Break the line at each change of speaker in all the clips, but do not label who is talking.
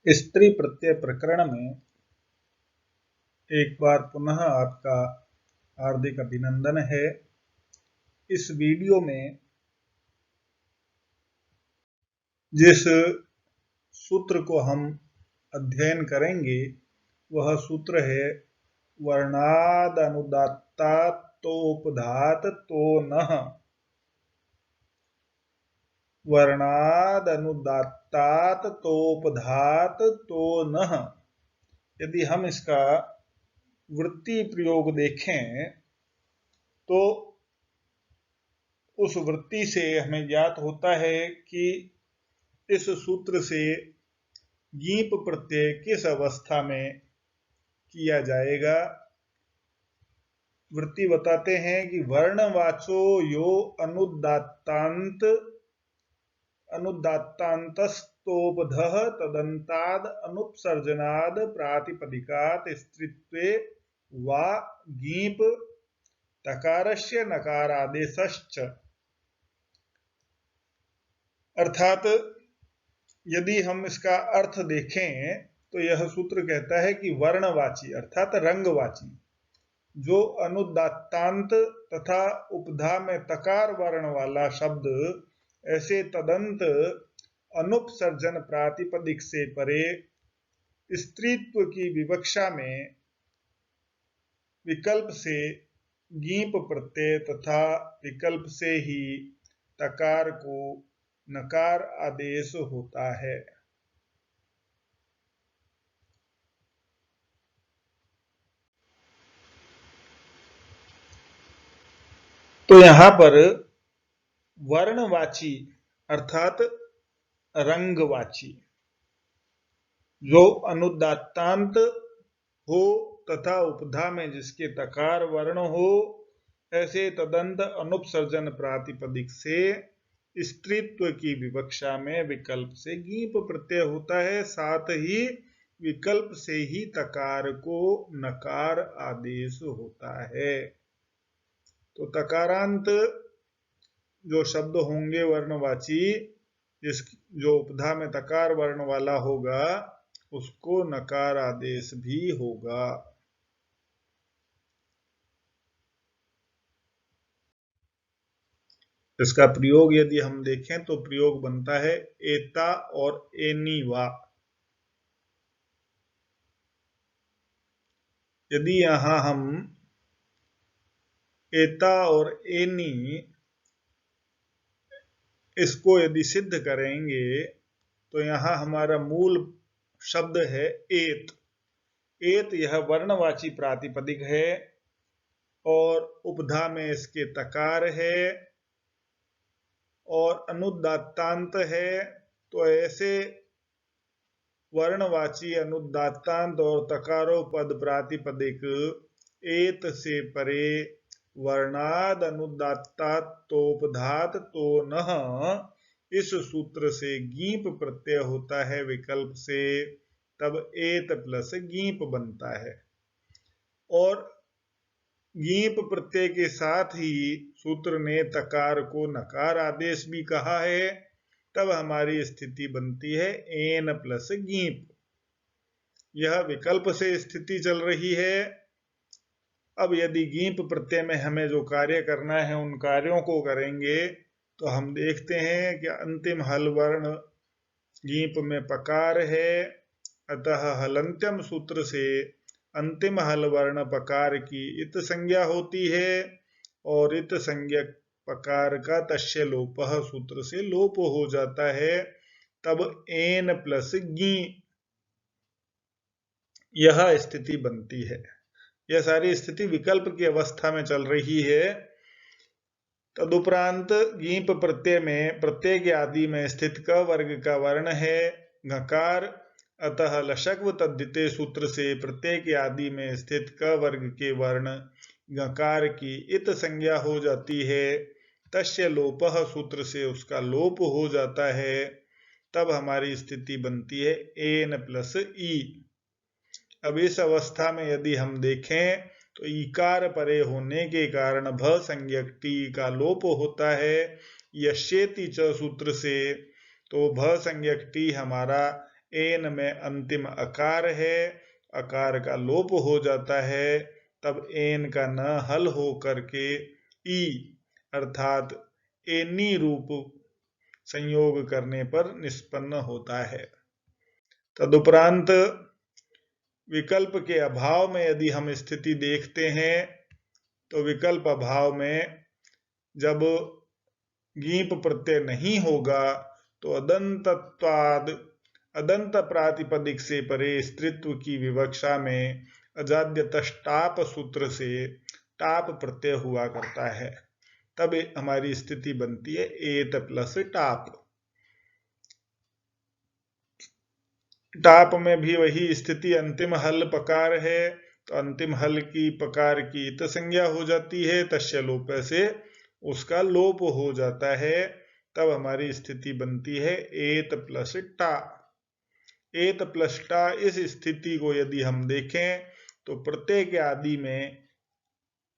स्त्री प्रत्यय प्रकरण में एक बार पुनः आपका हार्दिक अभिनंदन है। इस वीडियो में जिस सूत्र को हम अध्ययन करेंगे वह सूत्र है वर्णादनुदात्तातोपधात तो नः। वर्णादनुदात्तात तोपधात तो नः। यदि हम इसका वृत्ति प्रयोग देखें तो उस वृत्ति से हमें ज्ञात होता है कि इस सूत्र से गीप प्रत्यय किस अवस्था में किया जाएगा। वृत्ति बताते हैं कि वर्णवाचो यो अनुदात्तान्तस्तोपधः तदन्ताद अनुपसर्जनाद प्रातिपदिकात् स्त्रीत्वे वा गीप तकारस्य नकारादेशश्च। अर्थात यदि हम इसका अर्थ देखें तो यह सूत्र कहता है कि वर्णवाची अर्थात रंगवाची जो अनुदात्तांत तथा उपधा में तकार वर्ण वाला शब्द ऐसे तदंत अनुपसर्जन प्रातिपदिक से परे स्त्रीत्व की विवक्षा में विकल्प से गीप प्रत्यय तथा विकल्प से ही तकार को नकार आदेश होता है। तो यहां पर वर्णवाची अर्थात रंगवाची जो अनुदात्तांत हो तथा उपधा में जिसके तकार वर्ण हो ऐसे तदंत अनुपसर्जन प्रातिपदिक से स्त्रीत्व की विवक्षा में विकल्प से गीप प्रत्यय होता है, साथ ही विकल्प से ही तकार को नकार आदेश होता है। तो तकारांत जो शब्द होंगे वर्णवाची जो उपधा में तकार वर्ण वाला होगा उसको नकार आदेश भी होगा। इसका प्रयोग यदि हम देखें तो प्रयोग बनता है एता और एनी वा। यदि यहां हम एता और एनी इसको यदि सिद्ध करेंगे तो यहां हमारा मूल शब्द है एत। एत यह वर्णवाची प्रातिपदिक है और उपधा में इसके तकार है और अनुदात्तांत है। तो ऐसे वर्णवाची अनुदात्तांत और तकारो पद प्रातिपदिक एत से परे वर्णाद अनुदात्तात तोपधात तो नः इस सूत्र से गीप प्रत्यय होता है विकल्प से, तब एत प्लस गीप बनता है। और गीप प्रत्यय के साथ ही सूत्र ने तकार को नकार आदेश भी कहा है, तब हमारी स्थिति बनती है एन प्लस गीप। यह विकल्प से स्थिति चल रही है। अब यदि गीप प्रत्यय में हमें जो कार्य करना है उन कार्यों को करेंगे तो हम देखते हैं कि अंतिम हल वर्ण गीप में पकार है, अतः हलंत्यम सूत्र से अंतिम हल वर्ण पकार की इत संज्ञा होती है और इत संज्ञक पकार का तस्य लोपः सूत्र से लोप हो जाता है, तब एन प्लस गी यह स्थिति बनती है। यह सारी स्थिति विकल्प की अवस्था में चल रही है। तदुपरांत गीप प्रत्यय में प्रत्यय के आदि में स्थित क वर्ग का वर्ण है घकार, अतः लशक्व तद्धिते सूत्र से प्रत्यय के आदि में स्थित क वर्ग के वर्ण गकार की इत संज्ञा हो जाती है। तस्य लोपः सूत्र से उसका लोप हो जाता है, तब हमारी स्थिति बनती है एन प्लस ई। अब इस अवस्था में यदि हम देखें तो ईकार परे होने के कारण भ संज्ञक टी का लोप होता है यशेति च सूत्र से। तो भ संज्ञक टी हमारा एन में अंतिम अकार है, अकार का लोप हो जाता है, तब एन का न हल हो करके ई अर्थात एनी रूप संयोग करने पर निष्पन्न होता है। तदुपरांत विकल्प के अभाव में यदि हम स्थिति देखते हैं तो विकल्प अभाव में जब गीप प्रत्यय नहीं होगा तो अदंतत्वाद अदंत प्रातिपदिक से परे स्त्रीत्व की विवक्षा में अजाद्य तष्टाप सूत्र से टाप प्रत्यय हुआ करता है, तब हमारी स्थिति बनती है एत प्लस टाप। टाप में भी वही स्थिति, अंतिम हल पकार है तो अंतिम हल की पकार की इत संज्ञा हो जाती है, तस्य लोप से उसका लोप हो जाता है, तब हमारी स्थिति बनती है एत प्लस टा। एत प्लस टा, इस स्थिति को यदि हम देखें तो प्रत्यय के आदि में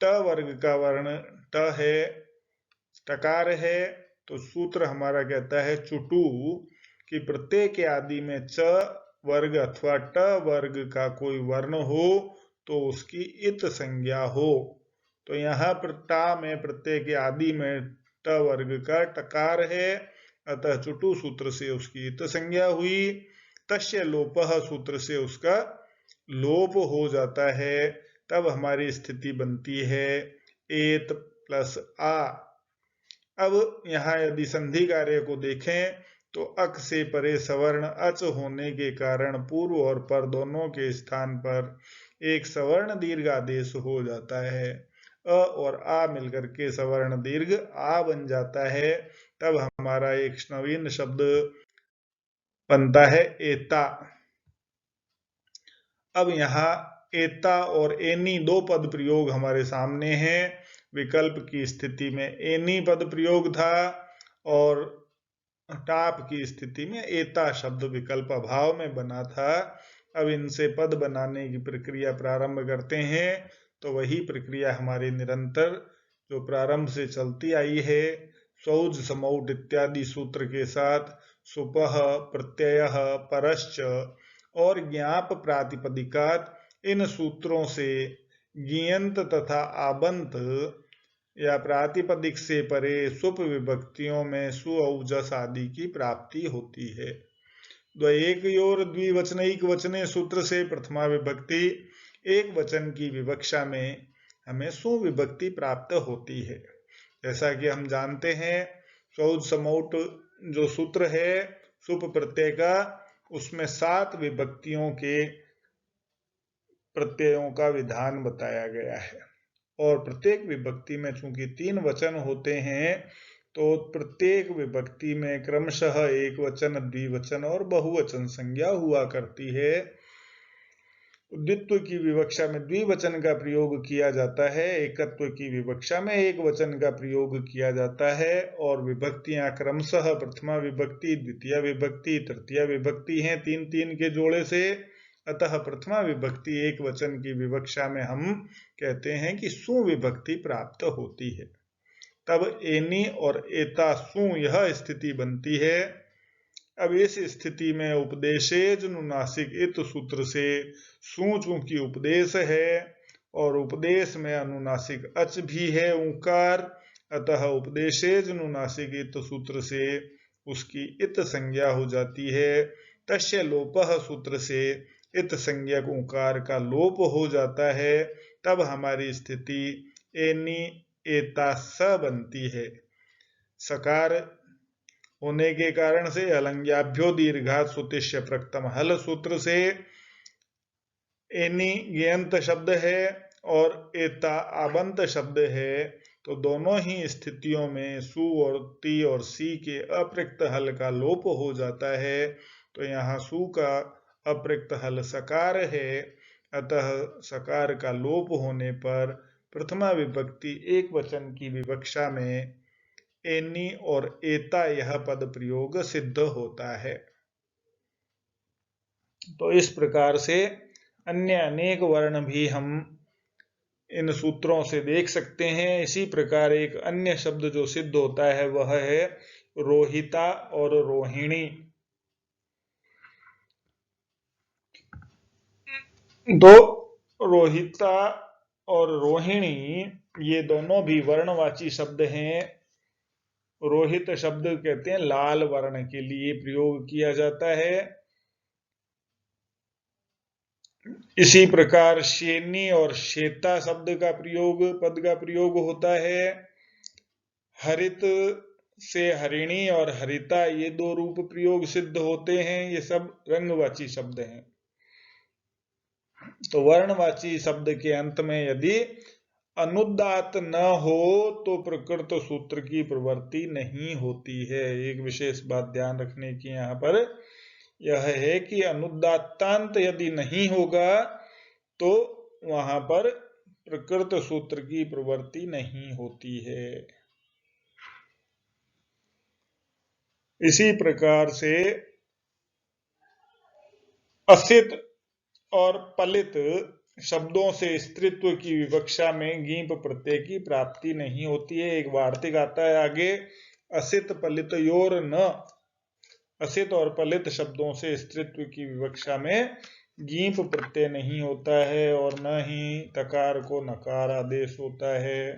ट वर्ग का वर्ण ट है, टकार है, तो सूत्र हमारा कहता है चुटू कि प्रत्यय के आदि में च वर्ग अथवा ट वर्ग का कोई वर्ण हो तो उसकी इत संज्ञा हो। तो यहाँ पर टा में प्रत्यय के आदि में ट वर्ग का टकार है, अतः चुटू सूत्र से उसकी इत संज्ञा हुई। तस्य लोपः सूत्र से उसका लोप हो जाता है, तब हमारी स्थिति बनती है एत प्लस आ। अब यहाँ यदि संधि कार्य को देखें तो अक से परे सवर्ण अच होने के कारण पूर्व और पर दोनों के स्थान पर एक सवर्ण दीर्घ आदेश हो जाता है। अ और आ मिलकर के सवर्ण दीर्घ आ बन जाता है, तब हमारा एक नवीन शब्द बनता है एता। अब यहाँ एता और एनी दो पद प्रयोग हमारे सामने हैं। विकल्प की स्थिति में एनी पद प्रयोग था और टाप की स्थिति में एता शब्द विकल्प अभाव में बना था। अब इनसे पद बनाने की प्रक्रिया प्रारंभ करते हैं, तो वही प्रक्रिया हमारी निरंतर जो प्रारंभ से चलती आई है, सौज समौट इत्यादि सूत्र के साथ सुपह प्रत्यय परश्च और ज्ञाप प्रातिपदिकात, इन सूत्रों से ज्ञियंत तथा आबंत या प्रातिपदिक से परे सुप विभक्तियों में सुऔजस आदि की प्राप्ति होती है। द्वैकयोर द्विवचनैक वचने सूत्र से प्रथमा विभक्ति एक वचन की विवक्षा में हमें सुविभक्ति प्राप्त होती है। जैसा कि हम जानते हैं सौज समौट जो सूत्र है सुप प्रत्यय का, उसमें 7 विभक्तियों के प्रत्ययों का विधान बताया गया है और प्रत्येक विभक्ति में चूंकि 3 वचन होते हैं तो प्रत्येक विभक्ति में क्रमशः एक वचन, द्विवचन और बहुवचन संज्ञा हुआ करती है। द्वित्व की विवक्षा में द्विवचन का प्रयोग किया जाता है, एकत्व की विवक्षा में एक वचन का प्रयोग किया जाता है और विभक्तियां क्रमशः प्रथमा विभक्ति, द्वितीय विभक्ति, तृतीय विभक्ति हैं 3-3 के जोड़े से। अतः प्रथमा विभक्ति एक वचन की विवक्षा में हम कहते हैं कि सुविभक्ति प्राप्त होती है, तब एनी और एता सु यह स्थिति बनती है। अब इस स्थिति में उपदेशेज नुनासिक इत सूत्र से सु चूंकि उपदेश है और उपदेश में अनुनासिक अच भी है ऊकार, अतः उपदेशेज नुनासिक इत सूत्र से उसकी इत संज्ञा हो जाती है। तस्य लोपः सूत्र से इत संज्ञक ऊकार का लोप हो जाता है, तब हमारी स्थिति एनी एता स बनती है। सकार होने के कारण से अलंग्याभ्यो दीर्घात सुतिष्य प्रक्तम हल सूत्र से एनी ज्ञंत शब्द है और एता आबंत शब्द है, तो दोनों ही स्थितियों में सु और ती और सी के अप्रयुक्त हल का लोप हो जाता है। तो यहाँ सु का अप्रयुक्त हल सकार है, अतः सकार का लोप होने पर प्रथमा विभक्ति एक वचन की विवक्षा में एनी और एता यह पद प्रयोग सिद्ध होता है। तो इस प्रकार से अन्य अनेक वर्ण भी हम इन सूत्रों से देख सकते हैं। इसी प्रकार एक अन्य शब्द जो सिद्ध होता है वह है रोहिता और रोहिणी। तो रोहिता और रोहिणी ये दोनों भी वर्णवाची शब्द हैं। रोहित शब्द कहते हैं लाल वर्ण के लिए प्रयोग किया जाता है। इसी प्रकार शेनी और श्वेता शब्द का प्रयोग, पद का प्रयोग होता है। हरित से हरिणी और हरिता ये दो रूप प्रयोग सिद्ध होते हैं। ये सब रंगवाची शब्द हैं। तो वर्णवाची शब्द के अंत में यदि अनुदात न हो तो प्रकृत सूत्र की प्रवृत्ति नहीं होती है। एक विशेष बात ध्यान रखने की यहाँ पर यह है कि अनुदात्तांत यदि नहीं होगा तो वहां पर प्रकृत सूत्र की प्रवृत्ति नहीं होती है। इसी प्रकार से असित और पलित शब्दों से स्त्रीत्व की विवक्षा में गीप प्रत्यय की प्राप्ति नहीं होती है। एक वार्तिक आता है आगे, असित पलित योर न। असित और पलित शब्दों से स्त्रीत्व की विवक्षा में गीप प्रत्यय नहीं होता है और न ही तकार को नकार आदेश होता है।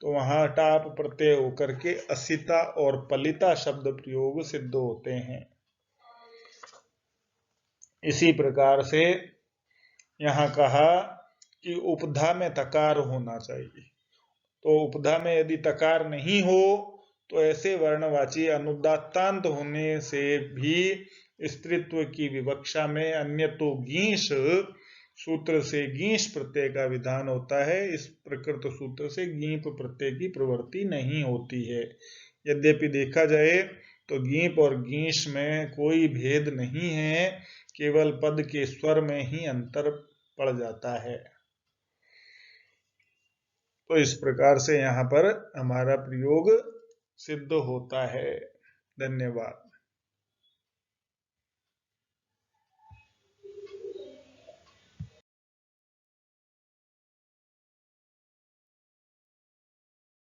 तो वहां टाप प्रत्यय होकर के असिता और पलिता शब्द प्रयोग सिद्ध होते हैं। इसी प्रकार से यहां कहा कि उपधा में तकार होना चाहिए। तो उपधा में यदि तकार नहीं हो तो ऐसे वर्णवाची अनुदात्तांत होने से भी स्त्रीत्व की विवक्षा में अन्यतो गीश सूत्र से गीश प्रत्यय का विधान होता है। इस प्रकृत सूत्र से गीप प्रत्यय की प्रवृत्ति नहीं होती है। यद्यपि देखा जाए तो गीप और गीश में कोई भेद नहीं है, केवल पद के स्वर में ही अंतर पड़ जाता है। तो इस प्रकार से यहाँ पर हमारा प्रयोग सिद्ध होता है। धन्यवाद।